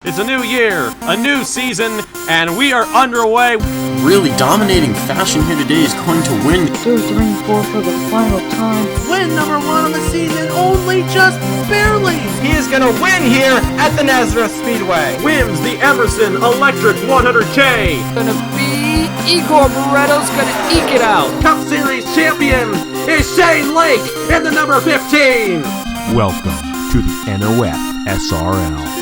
It's a new year, a new season, and we are underway. Really dominating fashion here today is going to win. They're 3-4 for the final time. Win number 1 on the season, only just barely. He is going to win here at the Nazareth Speedway. Wins the Emerson Electric 100K. Gonna be Igor Barretto's gonna eke it out. Cup Series champion is Shane Lake in the number 15. Welcome to the NOFSRL.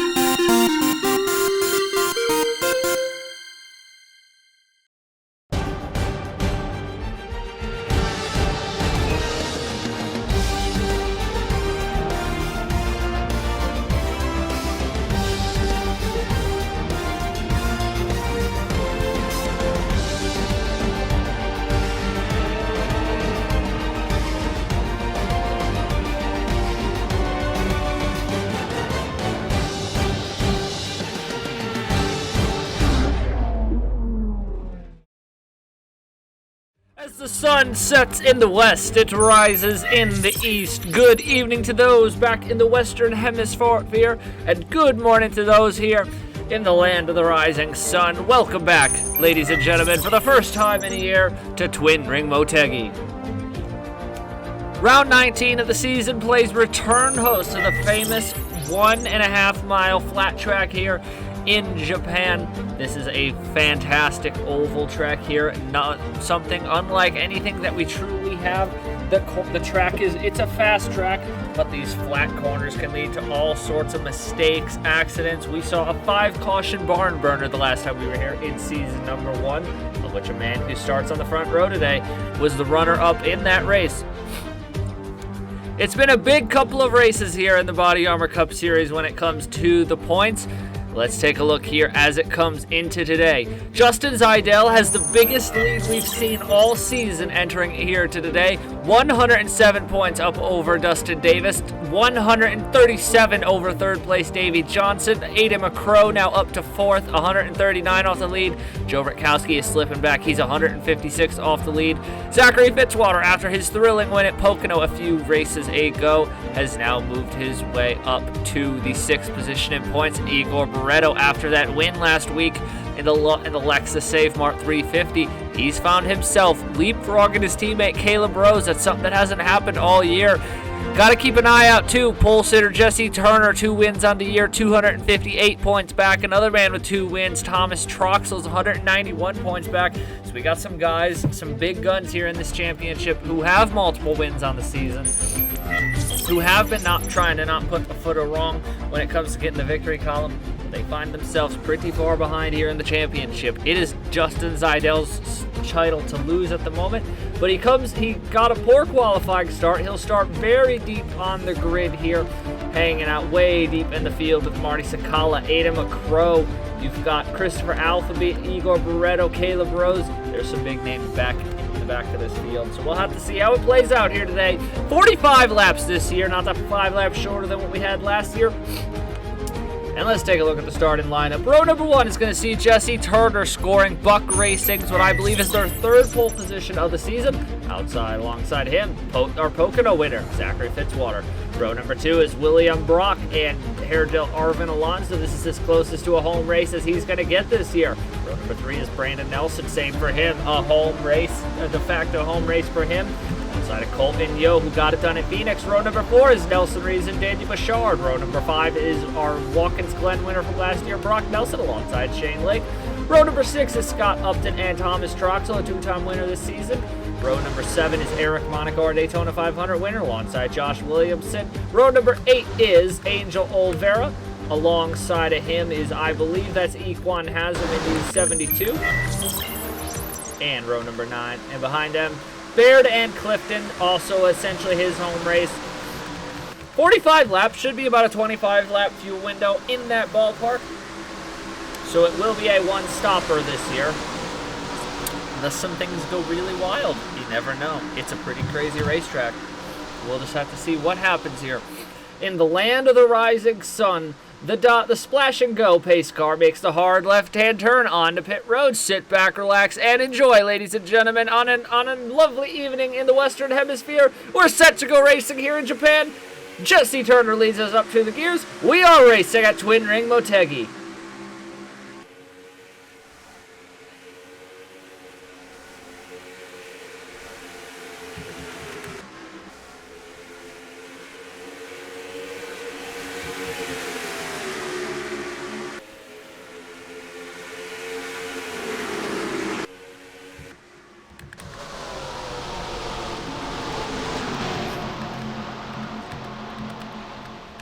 As the sun sets in the west, it rises in the east. Good evening to those back in the western hemisphere, and good morning to those here in the land of the rising sun. Welcome back, ladies and gentlemen, for the first time in a year to Twin Ring Motegi. Round 19 of the season plays return host to the famous 1.5 mile flat track here in Japan. This is a fantastic oval track here, not something unlike anything that we truly have. The track it's a fast track, but these flat corners can lead to all sorts of mistakes, accidents. We saw a 5 caution barn burner the last time we were here in season number 1, of which a man who starts on the front row today was the runner-up in that race. It's been a big couple of races here in the Body Armor Cup Series when it comes to the points. Let's take a look here as it comes into today. Justin Zeidel has the biggest lead we've seen all season entering here to today. 107 points up over Dustin Davis. 137 over third place Davey Johnson. Aiden McCrow now up to 4th. 139 off the lead. Joe Rutkowski is slipping back. He's 156 off the lead. Zachary Fitzwater, after his thrilling win at Pocono a few races ago, has now moved his way up to the 6th position in points. Igor Barretto, after that win last week in the Lexus Safe Mart 350, he's found himself leapfrogging his teammate Caleb Rose. That's something that hasn't happened all year. Got to keep an eye out, too. Pole sitter Jesse Turner, 2 wins on the year, 258 points back. Another man with 2 wins, Thomas Troxell's 191 points back. So we got some guys, some big guns here in this championship who have multiple wins on the season, who have been trying to not put a foot wrong when it comes to getting the victory column. They find themselves pretty far behind here in the championship. It is Justin Zeidel's title to lose at the moment, but he got a poor qualifying start. He'll start very deep on the grid here, hanging out way deep in the field with Marty Sakala, Aiden McCrow. You've got Christopher Alphabet, Igor Barretto, Caleb Rose. There's some big names back in the back of this field, so we'll have to see how it plays out here today. 45 laps this year, not that 5 laps shorter than what we had last year. And let's take a look at the starting lineup. Row number 1 is going to see Jesse Turner scoring Buck Racing's what I believe is their 3rd pole position of the season. Alongside him, our Pocono winner, Zachary Fitzwater. Row number 2 is William Brock and Herdel Arvin Alonso. This is as closest to a home race as he's going to get this year. Row number 3 is Brandon Nelson. Same for him, a home race, a de facto home race for him. Outside of Colton Yo, who got it done at Phoenix. Row number 4 is Nelson Rees and Daniel Bouchard. Row number 5 is our Watkins Glen winner from last year, Brock Nelson, alongside Shane Lake. Row number 6 is Scott Upton and Thomas Troxell, a 2-time winner this season. Row number 7 is Eric Monaco, our Daytona 500 winner, alongside Josh Williamson. Row number 8 is Angel Olvera. Alongside of him is, I believe that's Equan Haslam in the 72. And row number 9. And behind them, Baird and Clifton, also essentially his home race. 45 laps, should be about a 25 lap fuel window in that ballpark. So it will be a one-stopper this year. Unless some things go really wild, you never know. It's a pretty crazy racetrack. We'll just have to see what happens here. In the land of the rising sun, the Splash and Go pace car makes the hard left-hand turn onto pit road. Sit back, relax, and enjoy, ladies and gentlemen, on a lovely evening in the Western Hemisphere. We're set to go racing here in Japan. Jesse Turner leads us up to the gears. We are racing at Twin Ring Motegi.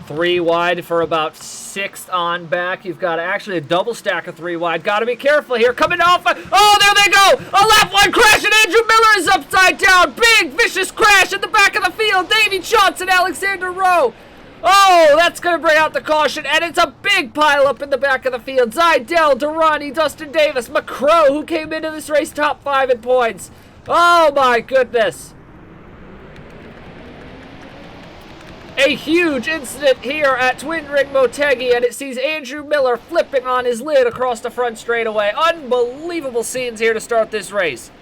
3 wide for about 6th on back. You've got actually a double stack of 3 wide. Got to be careful here. Coming off. Oh, there they go. A left one crash, and Andrew Miller is upside down. Big, vicious crash in the back of the field. Davey Johnson, Alexander Rowe. Oh, that's going to bring out the caution, and it's a big pile up in the back of the field. Zidell, Durrani, Dustin Davis, McCrow, who came into this race top 5 in points. Oh, my goodness. A huge incident here at Twin Ring Motegi, and it sees Andrew Miller flipping on his lid across the front straightaway. Unbelievable scenes here to start this race.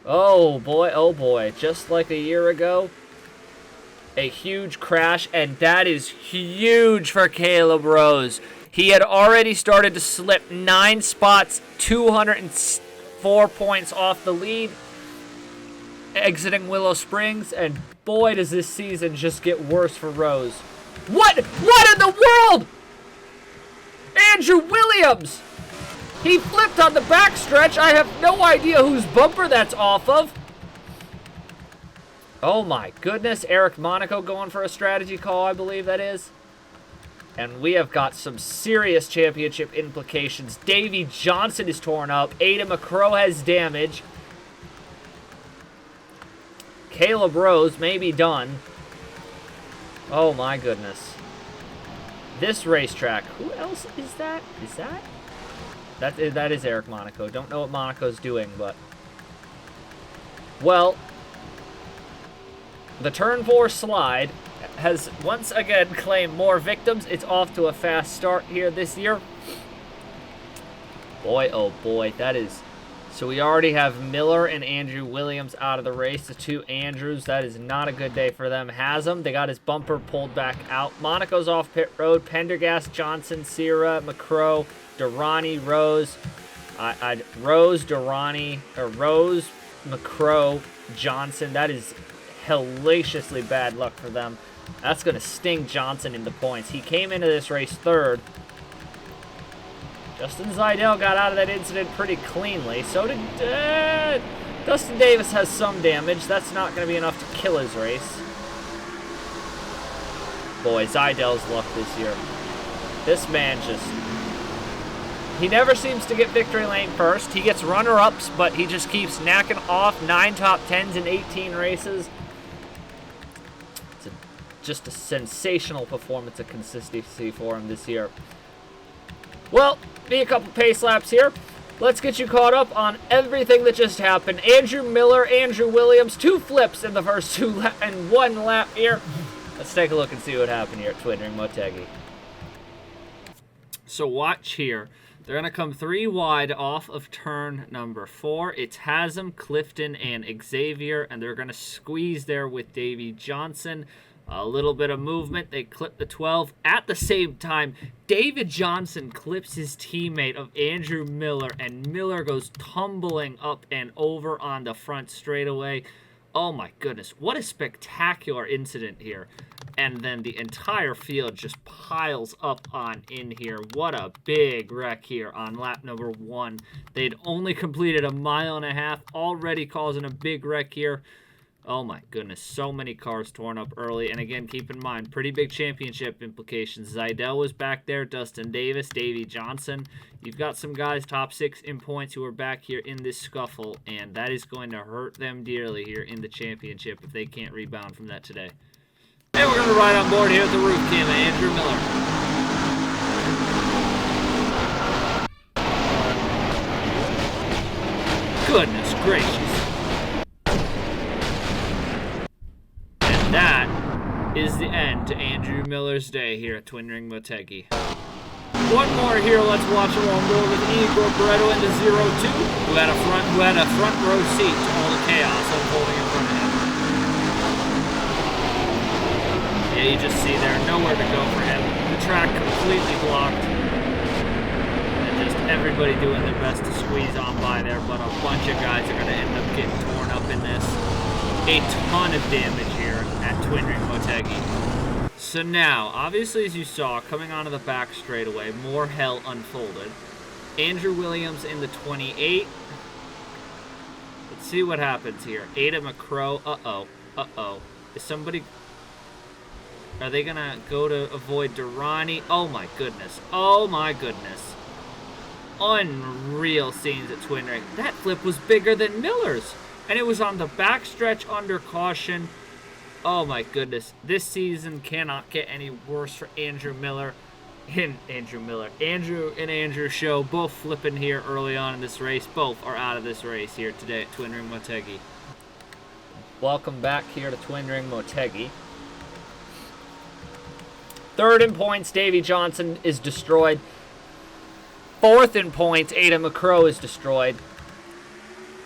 Oh boy, just like a year ago, a huge crash, and that is huge for Caleb Rose. He had already started to slip 9 spots, 204 points off the lead, exiting Willow Springs, and boy does this season just get worse for Rose. What in the world? Andrew Williams! He flipped on the backstretch. I have no idea whose bumper that's off of. Oh my goodness, Eric Monaco going for a strategy call, I believe that is. And we have got some serious championship implications. Davey Johnson is torn up. Ada McCrow has damage. Caleb Rose may be done. Oh my goodness. This racetrack. Who else is that? That is Eric Monaco. Don't know what Monaco's doing, but... Well, the turn 4 slide has once again claimed more victims. It's off to a fast start here this year. Boy, oh boy, that is... So we already have Miller and Andrew Williams out of the race. The 2 Andrews, that is not a good day for them. Haslam, they got his bumper pulled back out. Monaco's off pit road. Pendergast, Johnson, Sierra, McCrow, Durrani, Rose. Rose, Durrani, or Rose, McCrow, Johnson. That is hellaciously bad luck for them. That's going to sting Johnson in the points. He came into this race 3rd. Justin Zidell got out of that incident pretty cleanly. So did Dustin Davis has some damage. That's not going to be enough to kill his race. Boy, Zidell's luck this year. This man just... He never seems to get victory lane first. He gets runner-ups, but he just keeps knacking off 9 top 10s in 18 races. It's just a sensational performance of consistency for him this year. Well, be a couple pace laps here. Let's get you caught up on everything that just happened. Andrew Miller, Andrew Williams, 2 flips in the first 1 lap here. Let's take a look and see what happened here at Twin Ring Motegi. So watch here. They're going to come 3 wide off of turn number 4. It's Haslam, Clifton, and Xavier, and they're going to squeeze there with Davey Johnson. A little bit of movement. They clip the 12. At the same time, David Johnson clips his teammate of Andrew Miller, and Miller goes tumbling up and over on the front straightaway. Oh my goodness, what a spectacular incident here. And then the entire field just piles up on in here. What a big wreck here on lap number 1. They'd only completed 1.5 miles, already causing a big wreck here. Oh my goodness, so many cars torn up early. And again, keep in mind, pretty big championship implications. Zidell was back there, Dustin Davis, Davey Johnson. You've got some guys top 6 in points who are back here in this scuffle, and that is going to hurt them dearly here in the championship if they can't rebound from that today. And we're going to ride on board here at the roof cam of Andrew Miller. Goodness gracious. That is the end to Andrew Miller's day here at Twin Ring Motegi. One more here, let's watch along board with Igor Barreto into 02, who had a front row seat to all the chaos unfolding in front of him. Yeah, you just see there, nowhere to go for him. The track completely blocked. And just everybody doing their best to squeeze on by there, but a bunch of guys are going to end up getting torn up in this. A ton of damage here at Twin Ring Motegi. So now, obviously as you saw, coming onto the back straightaway, more hell unfolded. Andrew Williams in the 28. Let's see what happens here. Ada McCrow, Is somebody... Are they going to go to avoid Durrani? Oh, my goodness. Oh, my goodness. Unreal scenes at Twin Ring. That flip was bigger than Miller's. And it was on the backstretch under caution. Oh, my goodness. This season cannot get any worse for Andrew Miller. Andrew and Andrew show both flipping here early on in this race. Both are out of this race here today at Twin Ring Motegi. Welcome back here to Twin Ring Motegi. Third in points, Davey Johnson is destroyed. Fourth in points, Ada McCrow is destroyed.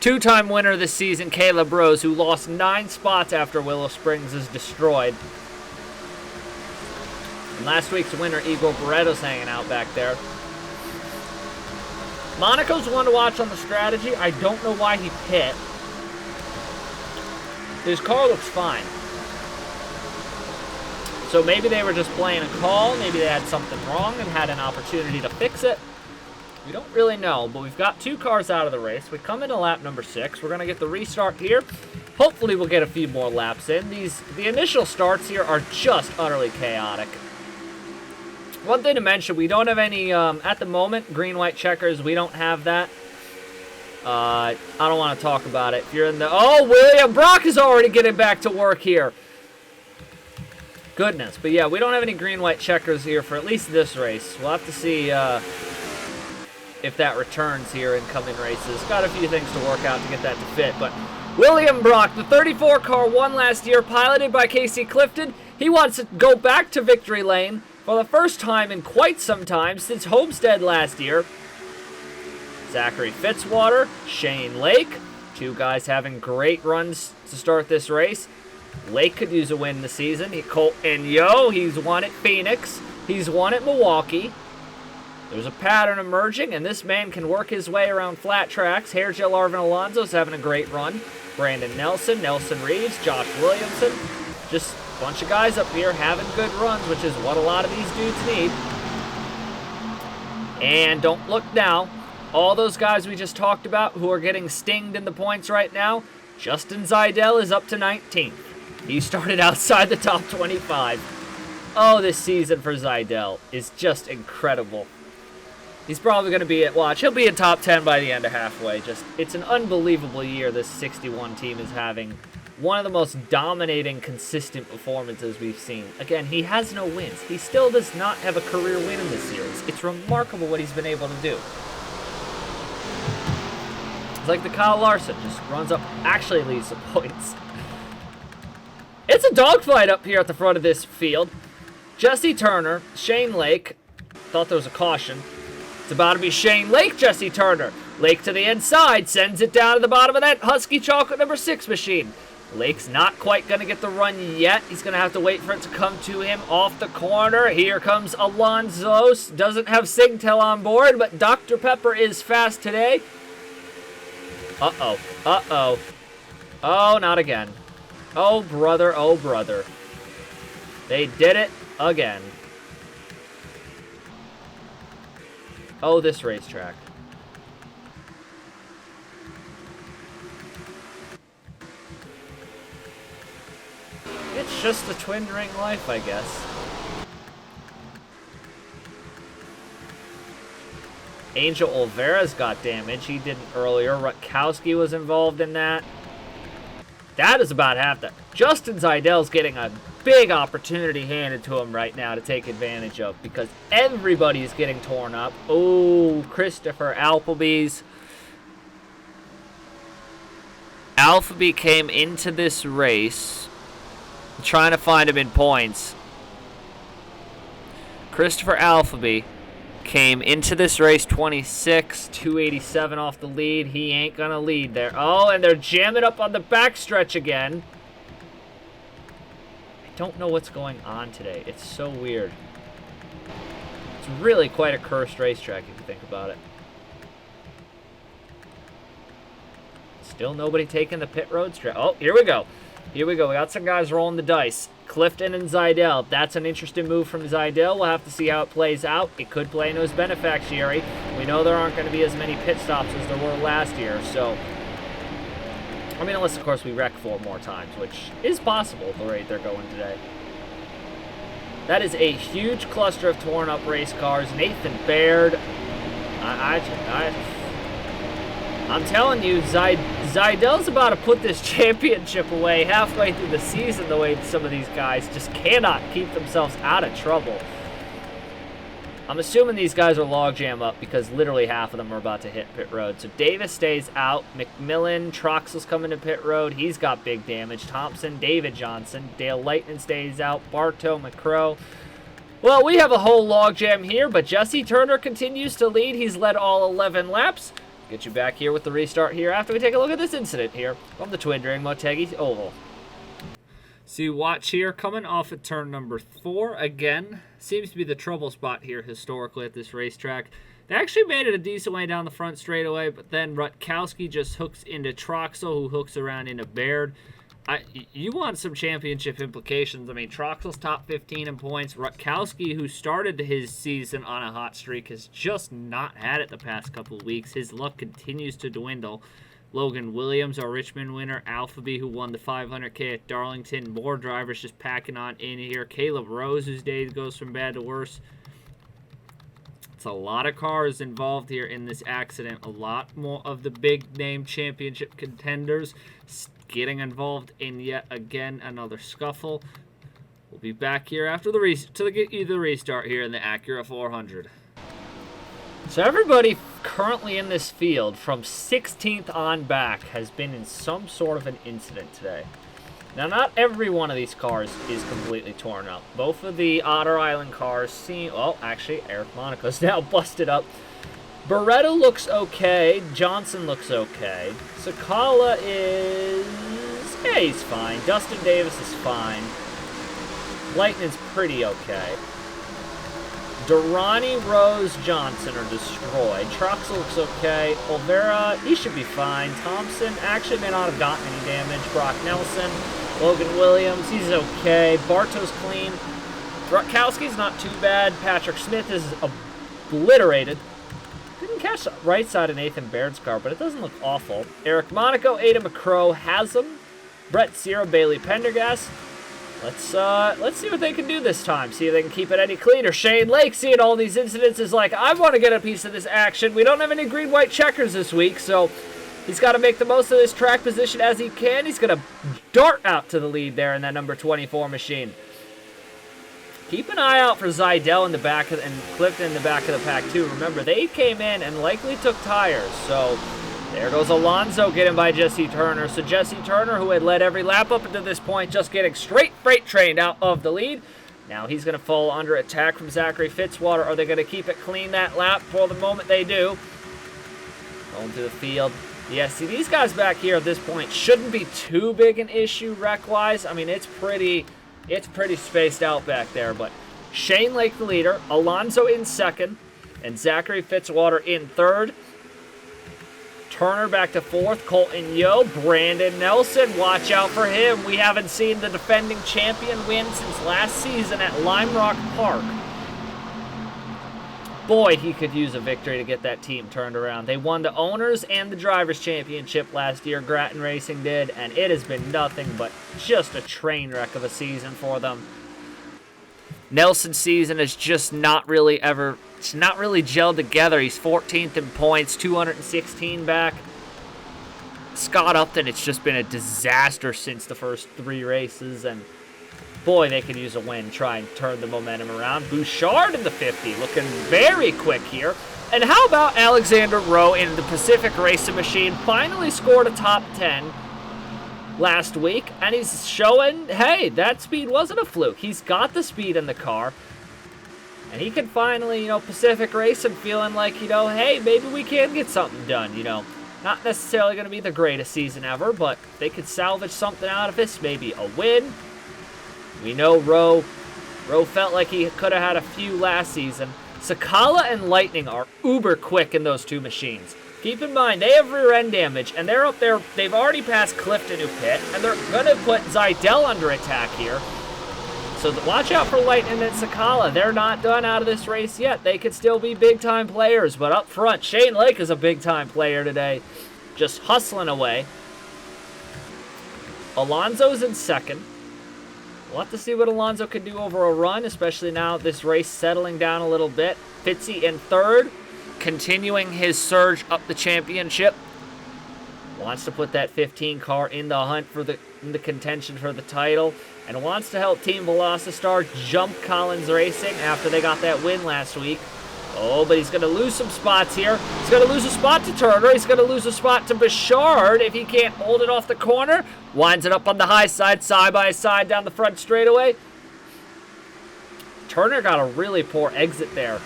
Two-time winner this season, Caleb Rose, who lost 9 spots after Willow Springs, is destroyed. And last week's winner, Igor Barreto's hanging out back there. Monaco's one to watch on the strategy. I don't know why he pit. His car looks fine. So maybe they were just playing a call. Maybe they had something wrong and had an opportunity to fix it. We don't really know, but we've got 2 cars out of the race. We come into lap number 6. We're going to get the restart here. Hopefully we'll get a few more laps in. The initial starts here are just utterly chaotic. One thing to mention, we don't have any, at the moment, green-white checkers. We don't have that. I don't want to talk about it. If you're in the... Oh, William Brock is already getting back to work here. Goodness. But yeah, we don't have any green-white checkers here for at least this race. We'll have to see if that returns here in coming races. Got a few things to work out to get that to fit. But William Brock, the 34 car, won last year, piloted by Casey Clifton. He wants to go back to victory lane for the first time in quite some time since Homestead last year. Zachary Fitzwater, Shane Lake, 2 guys having great runs to start this race. Lake could use a win this season. He's won at Phoenix. He's won at Milwaukee. There's a pattern emerging, and this man can work his way around flat tracks. Hairgel Arvin Alonso's having a great run. Brandon Nelson, Nelson Reeves, Josh Williamson. Just a bunch of guys up here having good runs, which is what a lot of these dudes need. And don't look now. All those guys we just talked about who are getting stinged in the points right now, Justin Zeidel is up to 19th. He started outside the top 25. Oh, this season for Zeidel is just incredible. He's probably going to be at, watch, he'll be in top 10 by the end of halfway. It's an unbelievable year this 61 team is having. One of the most dominating, consistent performances we've seen. Again, he has no wins. He still does not have a career win in this series. It's remarkable what he's been able to do. It's like the Kyle Larson, just runs up, actually leads the points. It's a dogfight up here at the front of this field. Jesse Turner, Shane Lake, thought there was a caution. It's about to be Shane Lake, Jesse Turner. Lake to the inside, sends it down to the bottom of that Husky Chocolate number 6 machine. Lake's not quite going to get the run yet. He's going to have to wait for it to come to him off the corner. Here comes Alonso. Doesn't have Sigtel on board, but Dr. Pepper is fast today. Uh-oh. Uh-oh. Oh, not again. Oh, brother. Oh, brother. They did it again. Oh, this racetrack. It's just the twin ring life, I guess. Angel Olvera's got damage. He didn't earlier. Rutkowski was involved in that. That is about half that. Justin Zeidel's getting a big opportunity handed to him right now to take advantage of because everybody's getting torn up. Oh, Christopher Alphabees. Alphabee came into this race trying to find him in points. Christopher Alphabee came into this race 26, 287 off the lead. He ain't gonna lead there. Oh, and they're jamming up on the backstretch again. I don't know what's going on today. It's so weird. It's really quite a cursed racetrack if you think about it. Still nobody taking the pit road stretch. Oh, here we go. Here we go. We got some guys rolling the dice. Clifton and Zeidel. That's an interesting move from Zeidel. We'll have to see how it plays out. It could play into his beneficiary. We know there aren't going to be as many pit stops as there were last year, so I mean, unless, of course, we wreck 4 more times, which is possible at the rate they're going today. That is a huge cluster of torn-up race cars. Nathan Baird. I'm telling you, Zeidel's about to put this championship away halfway through the season, the way some of these guys just cannot keep themselves out of trouble. I'm assuming these guys are logjam up because literally half of them are about to hit pit road. So Davis stays out. McMillan, Troxel's coming to pit road. He's got big damage. Thompson, David Johnson. Dale Lightning stays out. Bartow, McCrow. Well, we have a whole logjam here, but Jesse Turner continues to lead. He's led all 11 laps. Get you back here with the restart here after we take a look at this incident here from the Twin Ring Motegi Oval. See, watch here, coming off at turn number 4, again, seems to be the trouble spot here historically at this racetrack. They actually made it a decent way down the front straightaway, but then Rutkowski just hooks into Troxel, who hooks around into Baird. You want some championship implications. I mean, Troxel's top 15 in points. Rutkowski, who started his season on a hot streak, has just not had it the past couple of weeks. His luck continues to dwindle. Logan Williams, our Richmond winner. Alphabet, who won the 500K at Darlington. More drivers just packing on in here. Caleb Rose, whose day goes from bad to worse. It's a lot of cars involved here in this accident. A lot more of the big-name championship contenders getting involved in yet again another scuffle. We'll be back here after to get you the restart here in the Acura 400. So everybody currently in this field from 16th on back has been in some sort of an incident today. Now, not every one of these cars is completely torn up. Both of the Otter Island cars seem... Well, actually, Eric Monaco's now busted up. Beretta looks okay. Johnson looks okay. Sakala is... Yeah, he's fine. Dustin Davis is fine. Lightning's pretty okay. Durrani, Rose, Johnson are destroyed. Troxel looks okay. Olvera, he should be fine. Thompson actually may not have gotten any damage. Brock Nelson. Logan Williams, he's okay. Bartow's clean. Rutkowski's not too bad. Patrick Smith is obliterated. Didn't catch the right side of Nathan Baird's car, but it doesn't look awful. Eric Monaco, Ada McCrow has him. Brett Sierra, Bailey Pendergast. Let's see what they can do this time. See if they can keep it any cleaner. Shane Lake, seeing all these incidents, is like, I want to get a piece of this action. We don't have any green-white checkers this week, so he's got to make the most of this track position as he can. He's going to dart out to the lead there in that number 24 machine. Keep an eye out for Zeidel in the back and Clifton in the back of the pack, too. Remember, they came in and likely took tires, so... There goes Alonso getting by Jesse Turner. So Jesse Turner, who had led every lap up until this point, just getting straight freight trained out of the lead. Now he's going to fall under attack from Zachary Fitzwater. Are they going to keep it clean that lap? For the moment they do. Going to the field. Yeah, see, these guys back here at this point shouldn't be too big an issue wreck-wise. I mean, it's pretty spaced out back there. But Shane Lake the leader, Alonso in second, and Zachary Fitzwater in third. Turner back to fourth. Colton Yo. Brandon Nelson. Watch out for him. We haven't seen the defending champion win since last season at Lime Rock Park. Boy, he could use a victory to get that team turned around. They won the Owners and the Drivers' Championship last year. Grattan Racing did, and it has been nothing but just a train wreck of a season for them. Nelson's season is just not really gelled together. He's 14th in points, 216 back. Scott Upton, it's just been a disaster since the first 3 races, and boy, they could use a win, try and turn the momentum around. Bouchard in the 50, looking very quick here. And how about Alexander Rowe in the Pacific Racing Machine? Finally scored a top 10 last week, and he's showing, hey, that speed wasn't a fluke. He's got the speed in the car, and he can finally, Pacific Racing feeling like, hey, maybe we can get something done, Not necessarily going to be the greatest season ever, but they could salvage something out of this, maybe a win. We know Rowe felt like he could have had a few last season. Sakala and Lightning are uber quick in those 2 machines. Keep in mind, they have rear end damage, and they're up there. They've already passed Clifton, who pit, and they're going to put Zeidel under attack here. So watch out for Lightning and Sakala. They're not done out of this race yet. They could still be big-time players, but up front, Shane Lake is a big-time player today, just hustling away. Alonso's in second. We'll have to see what Alonso can do over a run, especially now this race settling down a little bit. Fitzy in third, continuing his surge up the championship. Wants to put that 15 car in the hunt for in the contention for the title, and wants to help Team Velocitar jump Collins Racing after they got that win last week. Oh, but he's going to lose some spots here. He's going to lose a spot to Turner. He's going to lose a spot to Bouchard if he can't hold it off the corner. Winds it up on the high side by side down the front straightaway. Turner got a really poor exit there.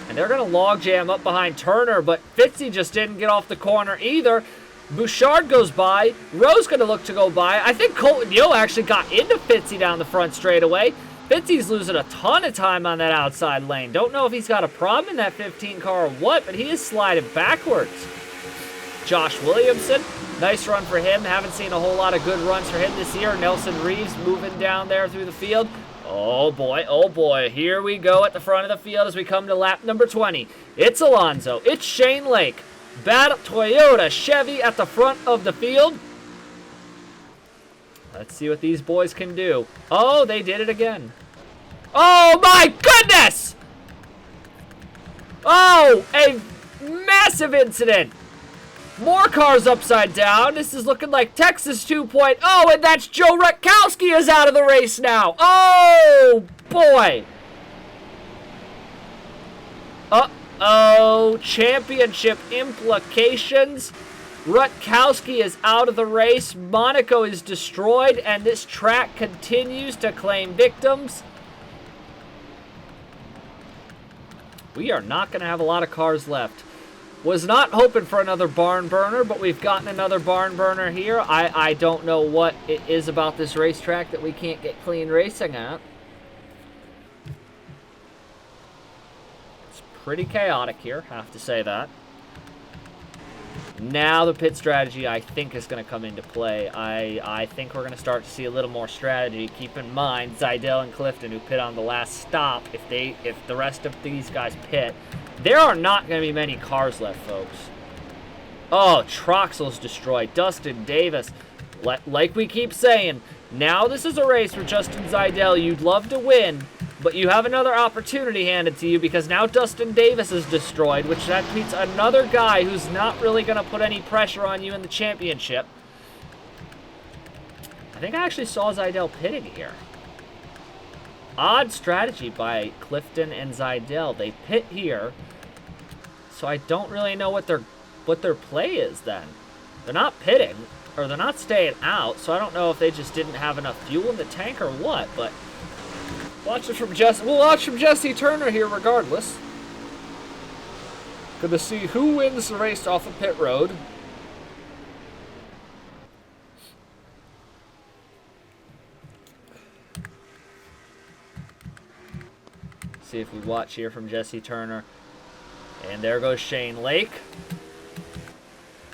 And they're going to logjam up behind Turner, but Fitzy just didn't get off the corner either. Bouchard goes by. Rowe's going to look to go by. I think Colton Yo actually got into Fitzy down the front straightaway. Fitzy's losing a ton of time on that outside lane. Don't know if he's got a problem in that 15 car or what, but he is sliding backwards. Josh Williamson, nice run for him. Haven't seen a whole lot of good runs for him this year. Nelson Reeves moving down there through the field. Oh boy, here we go at the front of the field as we come to lap number 20. It's Alonso, it's Shane Lake. Battle Toyota Chevy at the front of the field. Let's see what these boys can do. Oh, they did it again. Oh my goodness! Oh, a massive incident. More cars upside down. This is looking like Texas 2.0, and that's Joe Rutkowski is out of the race now. Oh, boy. Uh-oh, championship implications. Rutkowski is out of the race. Monaco is destroyed, and this track continues to claim victims. We are not going to have a lot of cars left. Was not hoping for another barn burner, but we've gotten another barn burner here. I don't know what it is about this racetrack that we can't get clean racing at. It's pretty chaotic here, have to say that. Now the pit strategy, I think, is going to come into play. I think we're going to start to see a little more strategy. Keep in mind, Zidell and Clifton, who pit on the last stop, if the rest of these guys pit, there are not going to be many cars left, folks. Oh, Troxel's destroyed. Dustin Davis, like we keep saying, now this is a race for Justin Zidell. You'd love to win, but you have another opportunity handed to you because now Dustin Davis is destroyed, which that means another guy who's not really going to put any pressure on you in the championship. I think I actually saw Zidell pitting here. Odd strategy by Clifton and Zidell. They pit here, so I don't really know what their play is then. They're not pitting, or they're not staying out, so I don't know if they just didn't have enough fuel in the tank or what, but we'll watch from Jesse Turner here regardless. Gonna see who wins the race off of pit road. See if we watch here from Jesse Turner. And there goes Shane Lake.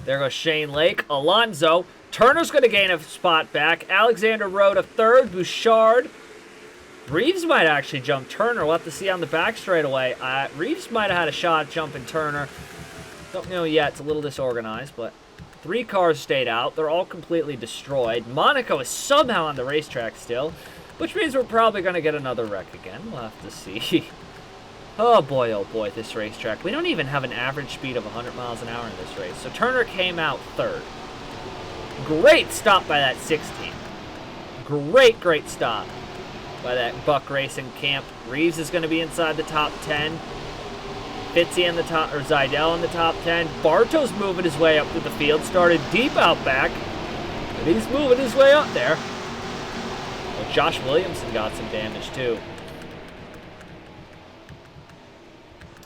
There goes Shane Lake. Alonso. Turner's going to gain a spot back. Alexander Rowe to third. Bouchard. Reeves might actually jump Turner. We'll have to see on the back straightaway. Reeves might have had a shot at jumping Turner. Don't know yet. It's a little disorganized, but 3 cars stayed out. They're all completely destroyed. Monaco is somehow on the racetrack still, which means we're probably going to get another wreck again. We'll have to see. Oh boy, this racetrack. We don't even have an average speed of 100 miles an hour in this race. So Turner came out third. Great stop by that 16. Great stop by that Buck Racing camp. Reeves is going to be inside the top 10. Fitzy in the top, or Zidell in the top 10. Bartow's moving his way up to the field. Started deep out back, and he's moving his way up there. Well, Josh Williamson got some damage too.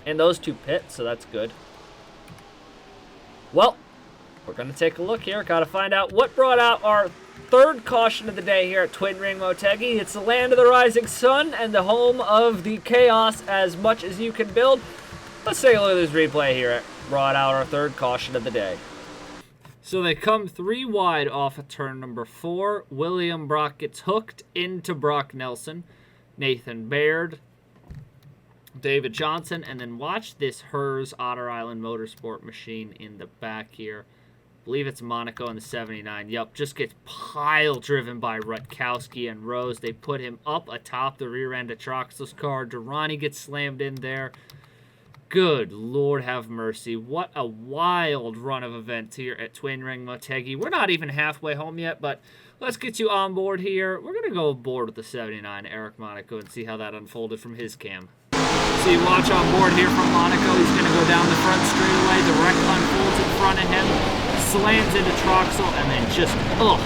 And those 2 pits, so that's good. Well, we're going to take a look here. Got to find out what brought out our 3rd caution of the day here at Twin Ring Motegi. It's the land of the rising sun and the home of the chaos as much as you can build. Let's take a look at this replay here. It brought out our 3rd caution of the day. So they come 3 wide off of turn number 4. William Brock gets hooked into Brock Nelson. Nathan Baird, David Johnson, and then watch this Hers Otter Island Motorsport machine in the back here. believe it's Monaco in the 79. Yep, just gets pile-driven by Rutkowski and Rose. They put him up atop the rear end of Troxel's car. Durrani gets slammed in there. Good Lord have mercy. What a wild run of events here at Twin Ring Motegi. We're not even halfway home yet, but let's get you on board here. We're going to go aboard with the 79, Eric Monaco, and see how that unfolded from his cam. So you watch on board here from Monaco. He's going to go down the front straightaway. The wreck unfolds in front of him. Slams into Troxel, and then just, oof.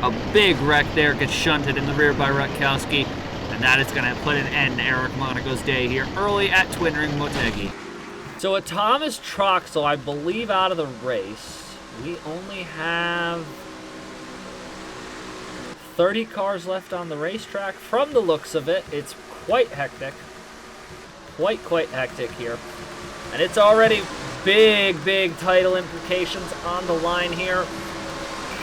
A big wreck there gets shunted in the rear by Rutkowski. And that is going to put an end to Eric Monaco's day here early at Twin Ring Motegi. So with Thomas Troxel, I believe, out of the race, we only have 30 cars left on the racetrack. From the looks of it, it's quite hectic. Quite hectic here. And it's already big title implications on the line here.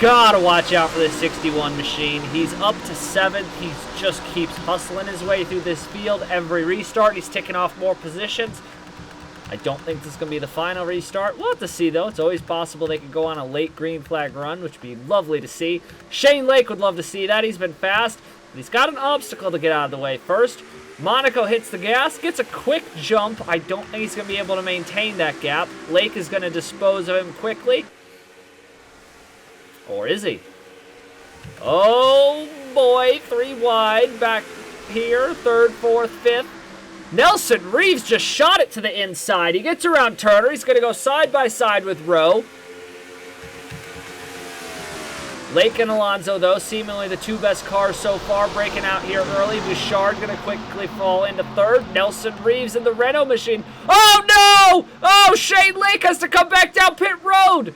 Gotta watch out for this 61 machine. He's up to 7th. He just keeps hustling his way through this field. Every restart, he's ticking off more positions. I don't think this is going to be the final restart. We'll have to see, though. It's always possible they could go on a late green flag run, which would be lovely to see. Shane Lake would love to see that. He's been fast, but he's got an obstacle to get out of the way first. Monaco hits the gas, gets a quick jump. I don't think he's going to be able to maintain that gap. Lake is going to dispose of him quickly. Or is he? Oh, boy. 3 wide back here. 3rd, 4th, 5th. Nelson Reeves just shot it to the inside. He gets around Turner. He's going to go side by side with Rowe. Lake and Alonso, though, seemingly the 2 best cars so far, breaking out here early. Bouchard going to quickly fall into 3rd. Nelson Reeves in the Renault machine. Oh, no! Oh, Shane Lake has to come back down pit road.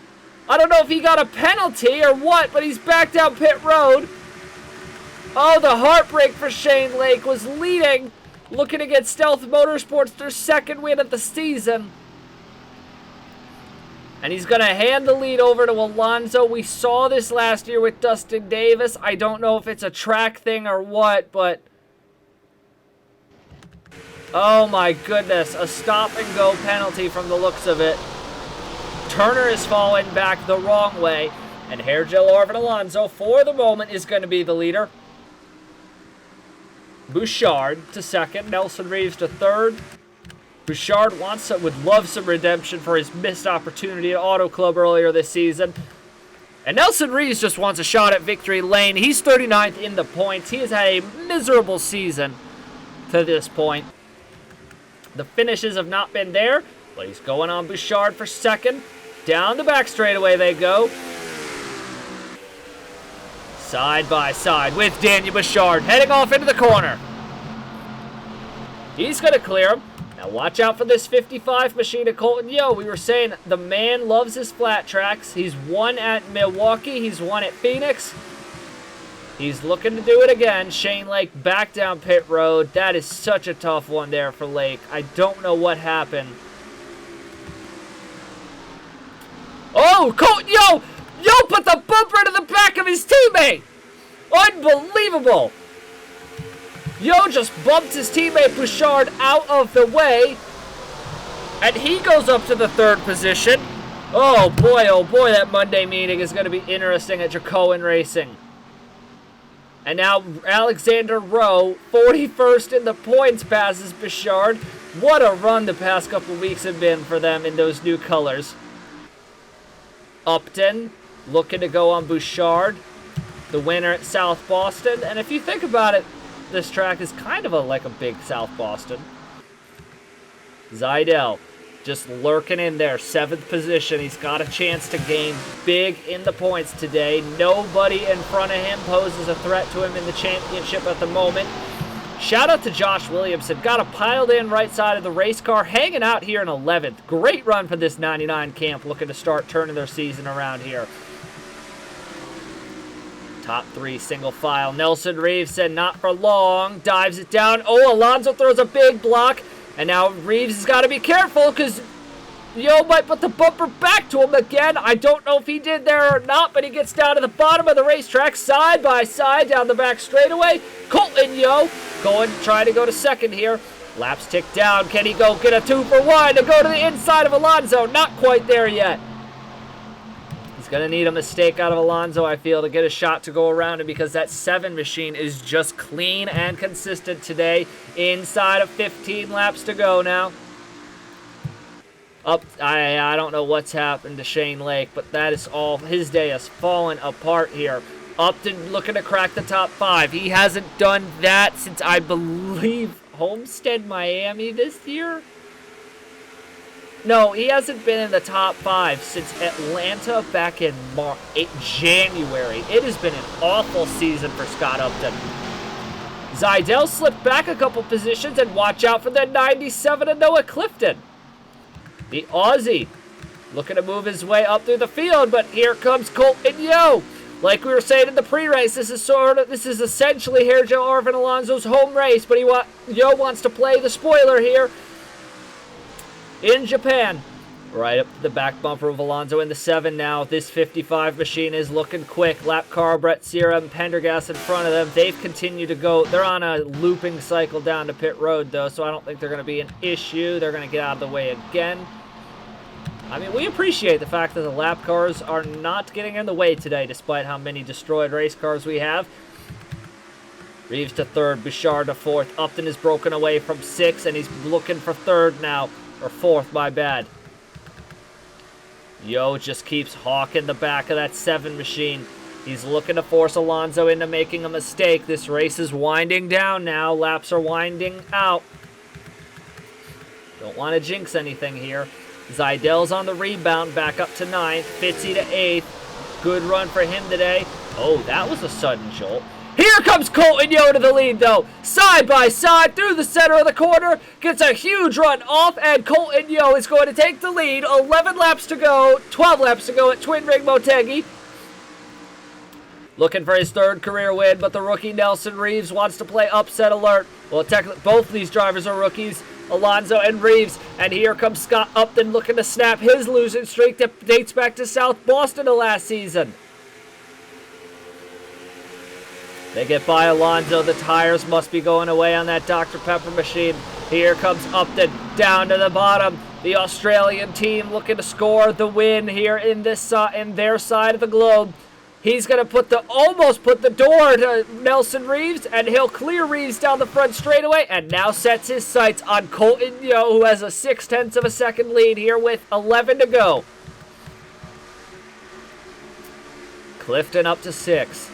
I don't know if he got a penalty or what, but he's back down pit road. Oh, the heartbreak for Shane Lake was leading, looking to get Stealth Motorsports their 2nd win of the season. And he's going to hand the lead over to Alonso. We saw this last year with Dustin Davis. I don't know if it's a track thing or what, but oh my goodness, a stop-and-go penalty from the looks of it. Turner is falling back the wrong way, and Hairgel Orvin Alonso, for the moment, is going to be the leader. Bouchard to 2nd, Nelson Reeves to 3rd. Bouchard would love some redemption for his missed opportunity at Auto Club earlier this season. And Nelson Reeves just wants a shot at victory lane. He's 39th in the points. He has had a miserable season to this point. The finishes have not been there, but he's going on Bouchard for 2nd. Down the back straightaway they go. Side by side with Daniel Bouchard, heading off into the corner. He's going to clear him. Now watch out for this 55 machine of Colton Yo. We were saying the man loves his flat tracks. He's won at Milwaukee. He's won at Phoenix. He's looking to do it again. Shane Lake back down pit road. That is such a tough one there for Lake. I don't know what happened. Oh, Colton Yo! Yo put the bumper to the back of his teammate! Unbelievable! Yo just bumped his teammate Bouchard out of the way. And he goes up to the 3rd position. Oh boy, that Monday meeting is going to be interesting at Jacoan Racing. And now Alexander Rowe, 41st in the points, passes Bouchard. What a run the past couple weeks have been for them in those new colors. Upton looking to go on Bouchard, the winner at South Boston. And if you think about it, this track is kind of like a big South Boston. Zidell just lurking in there, 7th position. He's got a chance to gain big in the points today. Nobody in front of him poses a threat to him in the championship at the moment. Shout out to Josh Williamson. Got a piled in right side of the race car, hanging out here in 11th. Great run for this 99 camp, looking to start turning their season around here. Top 3 single file. Nelson Reeves said not for long. Dives it down. Oh, Alonso throws a big block. And now Reeves has got to be careful because Yo might put the bumper back to him again. I don't know if he did there or not, but he gets down to the bottom of the racetrack, side by side down the back straightaway. Colton Yo trying to go to 2nd here. Laps tick down. Can he go get a 2 for 1 to go to the inside of Alonso? Not quite there yet. He's going to need a mistake out of Alonso, I feel, to get a shot to go around him, because that 7 machine is just clean and consistent today. Inside of 15 laps to go now. I don't know what's happened to Shane Lake, but that is all. His day has fallen apart here. Upton looking to crack the top 5. He hasn't done that since, I believe, Homestead, Miami this year? No, he hasn't been in the top 5 since Atlanta back in January. It has been an awful season for Scott Upton. Zidell slipped back a couple positions, and watch out for the 97 of Noah Clifton. The Aussie looking to move his way up through the field, but here comes Colton Yo. Like we were saying in the pre-race, this is essentially here Joe Arvin Alonso's home race, but Yo wants to play the spoiler here in Japan. Right up to the back bumper of Alonso in the 7 now. This 55 machine is looking quick. Lap car, Brett Sierra and Pendergast in front of them. They've continued to go. They're on a looping cycle down to pit road, though, so I don't think they're going to be an issue. They're going to get out of the way again. I mean, we appreciate the fact that the lap cars are not getting in the way today, despite how many destroyed race cars we have. Reeves to 3rd, Bouchard to 4th. Upton is broken away from 6, and he's looking for 3rd now. Or 4th, my bad. Yo just keeps hawking the back of that 7 machine. He's looking to force Alonso into making a mistake. This race is winding down now. Laps are winding out. Don't want to jinx anything here. Zidell's on the rebound, back up to 9th. Fitzy to 8th. Good run for him today. Oh, that was a sudden jolt. Here comes Colton Yo to the lead, though. Side by side through the center of the corner. Gets a huge run off, and Colton Yo is going to take the lead. 11 laps to go. 12 laps to go at Twin Ring Motegi. Looking for his 3rd career win, but the rookie Nelson Reeves wants to play upset alert. Well, technically, both of these drivers are rookies. Alonso and Reeves, and here comes Scott Upton looking to snap his losing streak that dates back to South Boston of last season. They get by Alonso. The tires must be going away on that Dr. Pepper machine. Here comes Upton down to the bottom. The Australian team looking to score the win here in their side of the globe. He's going to almost put the door to Nelson Reeves, and he'll clear Reeves down the front straightaway, and now sets his sights on Colton Yo, who has a 0.6 of a second lead here with 11 to go. Clifton up to 6th.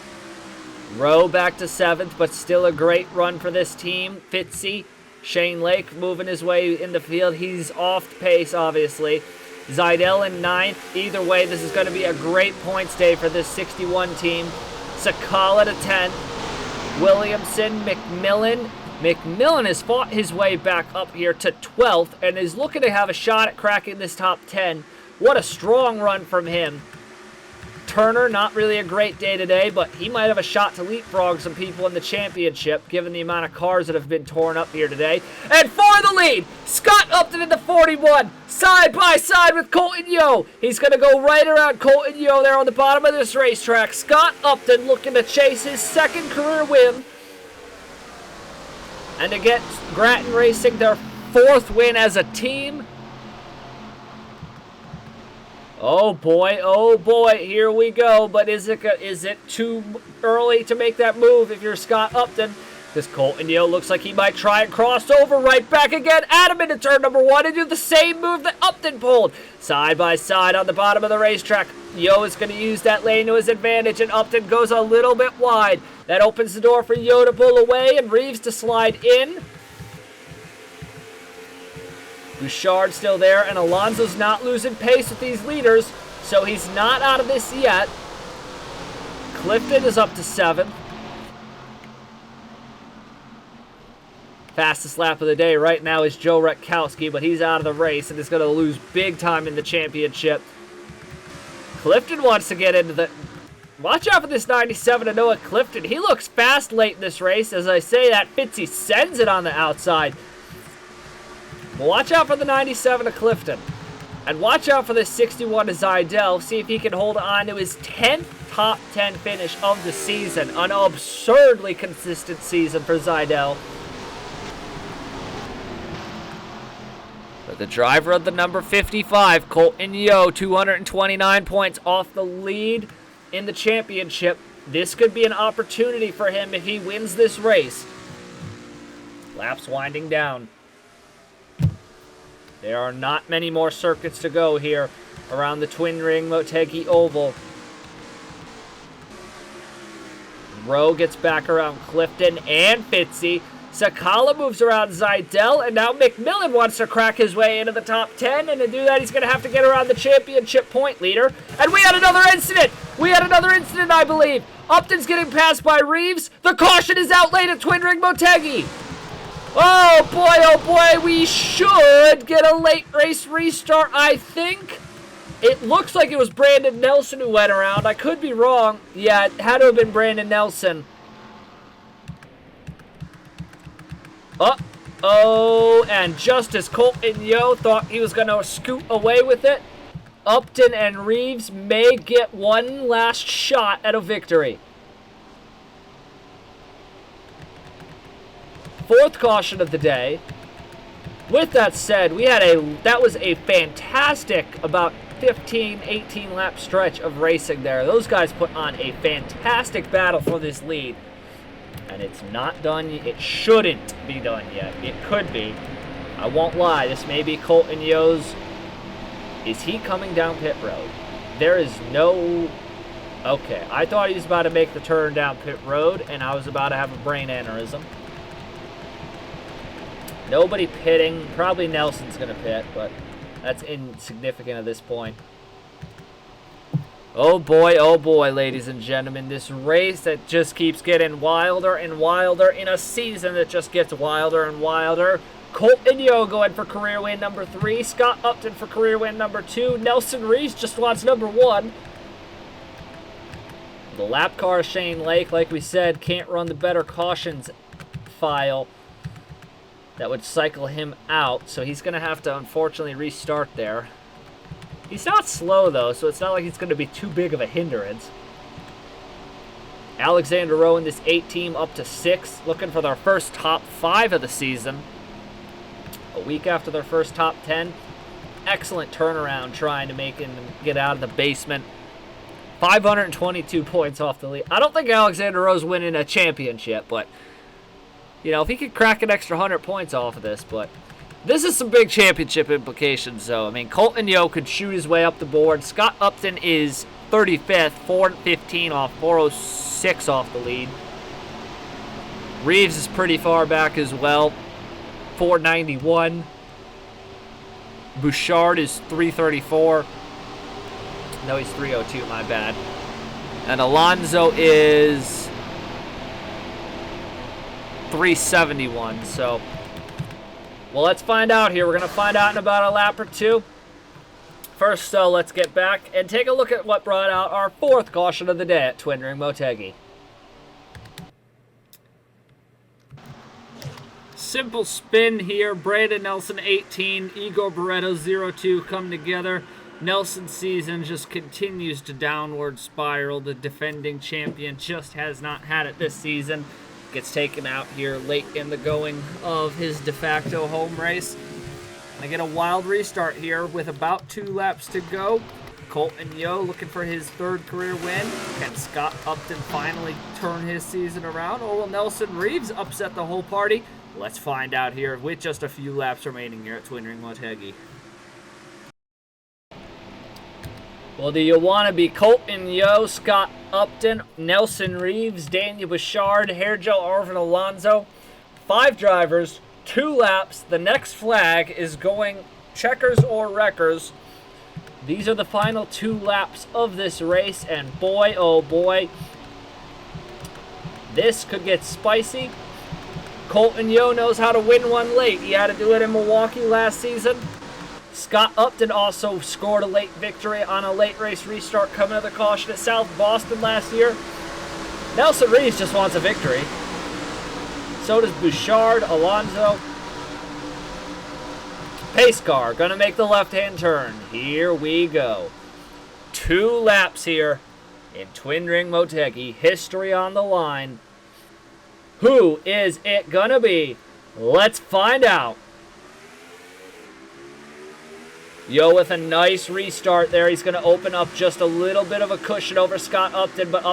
Rowe back to 7th, but still a great run for this team. Fitzy, Shane Lake moving his way in the field. He's off pace, obviously. Zidell in 9th. Either way, this is going to be a great points day for this 61 team. Sakala to 10th. Williamson Mcmillan. McMillan has fought his way back up here to 12th and is looking to have a shot at cracking this top 10. What a strong run from him. Turner, not really a great day today, but he might have a shot to leapfrog some people in the championship, given the amount of cars that have been torn up here today. And for the lead, Scott Upton in the 41, side by side with Colton Yo. He's going to go right around Colton Yo there on the bottom of this racetrack. Scott Upton looking to chase his 2nd career win, and to get Grattan Racing their 4th win as a team. Oh boy, here we go. But is it too early to make that move if you're Scott Upton? This Colton Yo looks like he might try and cross over right back again at him into turn number 1 and do the same move that Upton pulled. Side by side on the bottom of the racetrack. Yo is going to use that lane to his advantage, and Upton goes a little bit wide. That opens the door for Yo to pull away and Reeves to slide in. Bouchard still there, and Alonso's not losing pace with these leaders, so he's not out of this yet. Clifton is up to 7th. Fastest lap of the day right now is Joe Rutkowski, but he's out of the race and is going to lose big time in the championship. Clifton wants to get into the... Watch out for this 97 to Noah Clifton. He looks fast late in this race. As I say that, Fitzy sends it on the outside. Well, watch out for the 97 to Clifton. And watch out for this 61 to Zidell. See if he can hold on to his 10th top 10 finish of the season. An absurdly consistent season for Zidell. for the driver of the number 55, Colton Yo, 229 points off the lead in the championship. This could be an opportunity for him if he wins this race. Laps winding down. There are not many more circuits to go here around the Twin Ring Motegi Oval. Rowe gets back around Clifton and Fitzy. Sakala moves around Zidell, and now Mcmillan wants to crack his way into the top 10, and to do that, he's going to have to get around the championship point leader. And we had another incident! I believe. Upton's getting passed by Reeves. The caution is out late at Twin Ring Motegi. Oh boy, we should get a late race restart, I think. It looks like it was Brandon Nelson who went around. I could be wrong. Yeah, it had to have been Brandon Nelson. Uh-oh, and just as Colton Yo thought he was going to scoot away with it, Upton and Reeves may get one last shot at a victory. Fourth caution of the day. With that said, that was a fantastic about 15, 18 lap stretch of racing there. Those guys put on a fantastic battle for this lead. And it's not done. It shouldn't be done yet. It could be. I won't lie. This may be Colton Yo's. Is he coming down pit road? There is no... Okay, I thought he was about to make the turn down pit road, and I was about to have a brain aneurysm. Nobody pitting. Probably Nelson's going to pit, but that's insignificant at this point. Oh boy, ladies and gentlemen. This race that just keeps getting wilder and wilder in a season that just gets wilder and wilder. Colton Yo going for career win number 3. Scott Upton for career win number 2. Nelson Reeves just wants number 1. The lap car, Shane Lake, like we said, can't run the better cautions file. That would cycle him out, so he's going to have to, unfortunately, restart there. He's not slow, though, so it's not like it's going to be too big of a hindrance. Alexander Rowan, this 8 team, up to 6, looking for their first top 5 of the season. A week after their first top 10. Excellent turnaround trying to make him get out of the basement. 522 points off the lead. I don't think Alexander Rowe's winning a championship, but... You know, if he could crack an extra 100 points off of this, but this is some big championship implications, though. I mean, Colton Yo could shoot his way up the board. Scott Upton is 35th, 415 off, 406 off the lead. Reeves is pretty far back as well, 491. Bouchard is 334. No, he's 302, my bad. And Alonso is 371, so... Well, let's find out here. We're going to find out in about a lap or two. First, though, let's get back and take a look at what brought out our 4th caution of the day at Twin Ring Motegi. Simple spin here. Brandon Nelson, 18. Igor Barreto, 02 come together. Nelson's season just continues to downward spiral. The defending champion just has not had it this season. Gets taken out here late in the going of his de facto home race. I get a wild restart here with about 2 laps to go. Colton Yo looking for his 3rd career win. Can Scott Upton finally turn his season around, or will Nelson Reeves upset the whole party? Let's find out here with just a few laps remaining here at Twin Ring Motegi. Well, do you want to be Colton Yo, Scott Upton, Nelson Reeves, Daniel Bouchard, Hairgel, Arvin Alonso? 5 drivers, 2 laps. The next flag is going checkers or wreckers. These are the final 2 laps of this race, and boy, oh boy, this could get spicy. Colton Yo knows how to win one late. He had to do it in Milwaukee last season. Scott Upton also scored a late victory on a late race restart coming to the caution at South Boston last year. Nelson Reeves just wants a victory. So does Bouchard, Alonso. Pace car, gonna make the left-hand turn. Here we go. 2 laps here in Twin Ring Motegi. History on the line. Who is it gonna be? Let's find out. Yo with a nice restart there. He's going to open up just a little bit of a cushion over Scott Upton, but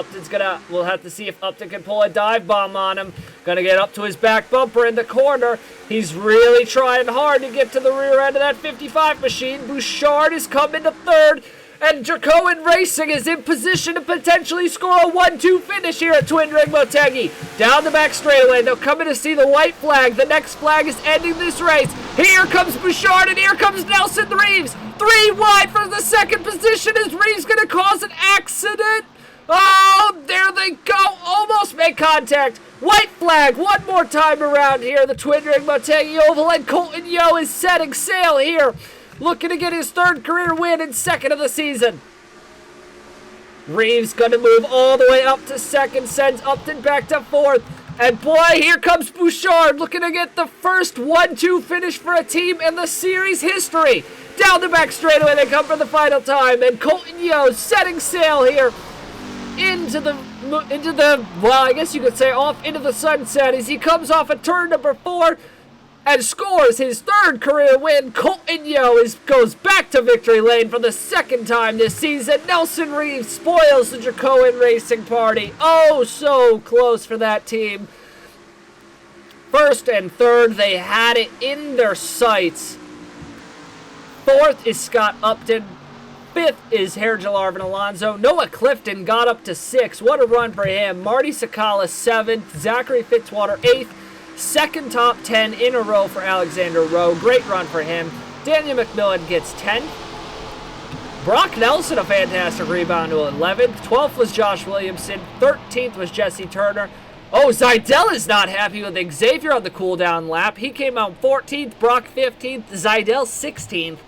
we'll have to see if Upton can pull a dive bomb on him. Going to get up to his back bumper in the corner. He's really trying hard to get to the rear end of that 55 machine. Bouchard is coming to third, and Dracoan Racing is in position to potentially score a 1-2 finish here at Twin Ring Motegi. Down the back straightaway, they're coming to see the white flag. The next flag is ending this race. Here comes Bouchard, and here comes Nelson Reeves. 3 wide for the second position. Is Reeves going to cause an accident? Oh, there they go. Almost make contact. White flag one more time around here. The Twin Ring Motegi Oval, and Colton Yo is setting sail here, looking to get his 3rd career win and 2nd of the season. Reeves going to move all the way up to 2nd, sends Upton back to 4th. And boy, here comes Bouchard looking to get the first 1-2 finish for a team in the series history. Down the back straightaway, they come for the final time. And Colton Yo setting sail here into the, well, I guess you could say off into the sunset as he comes off of turn number 4 and scores his 3rd career win. Colton Yo goes back to victory lane for the 2nd time this season. Nelson Reeves spoils the Dracoan Racing party. Oh, so close for that team. 1st and 3rd, they had it in their sights. 4th is Scott Upton. 5th is Hergel Arvin Alonso. Noah Clifton got up to 6. What a run for him. Marty Sakala 7th. Zachary Fitzwater 8th. 2nd top 10 in a row for Alexander Rowe. Great run for him. Daniel McMillan gets 10th. Brock Nelson, a fantastic rebound to 11th. 12th was Josh Williamson. 13th was Jesse Turner. Oh, Zidell is not happy with Xavier on the cool-down lap. He came out 14th. Brock 15th. Zidell 16th.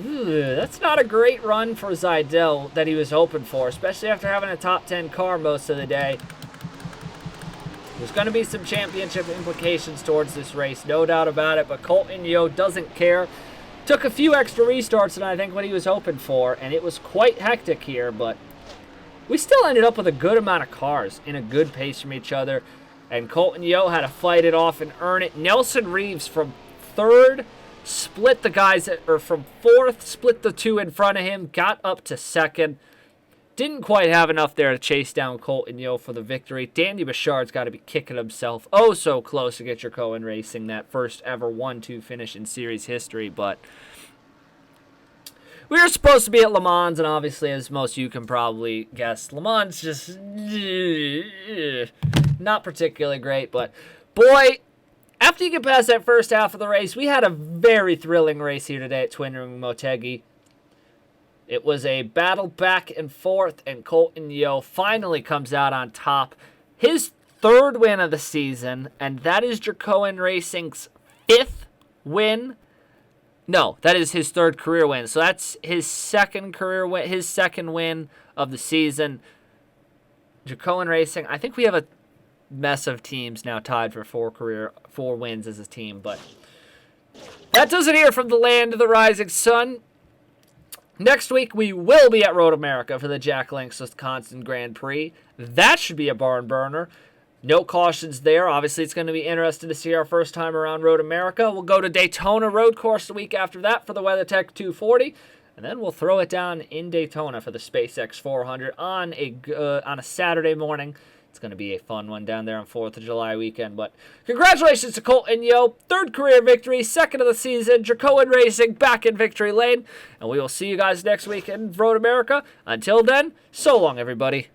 Ooh, that's not a great run for Zidell that he was hoping for, especially after having a top 10 car most of the day. There's going to be some championship implications towards this race, no doubt about it, but Colton Yo doesn't care. Took a few extra restarts than I think what he was hoping for, and it was quite hectic here, but we still ended up with a good amount of cars in a good pace from each other, and Colton Yo had to fight it off and earn it. Nelson Reeves from 3rd, split the guys from 4th, split the 2 in front of him, got up to 2nd. Didn't quite have enough there to chase down Colton Yo for the victory. Danny Bouchard's got to be kicking himself. Oh, so close to get Dracoan Racing that first ever 1-2 finish in series history. But we were supposed to be at Le Mans, and obviously, as most of you can probably guess, Le Mans just not particularly great. But boy, after you get past that first half of the race, we had a very thrilling race here today at Twin Ring Motegi. It was a battle back and forth, and Colton Yo finally comes out on top. His 3rd win of the season, and that is Dracoan Racing's 5th win. No, that is his 3rd career win. So that's his 2nd career win, his 2nd win of the season. Dracoan Racing, I think we have a mess of teams now tied for 4 wins as a team, but that does it here from the land of the rising sun. Next week, we will be at Road America for the Jack Links Wisconsin Grand Prix. That should be a barn burner. No cautions there. Obviously, it's going to be interesting to see our first time around Road America. We'll go to Daytona Road Course the week after that for the WeatherTech 240. And then we'll throw it down in Daytona for the SpaceX 400 on a Saturday morning. It's going to be a fun one down there on 4th of July weekend. But congratulations to Colton Yo. 3rd career victory, 2nd of the season. Dracoan Racing back in victory lane. And we will see you guys next week in Road America. Until then, so long, everybody.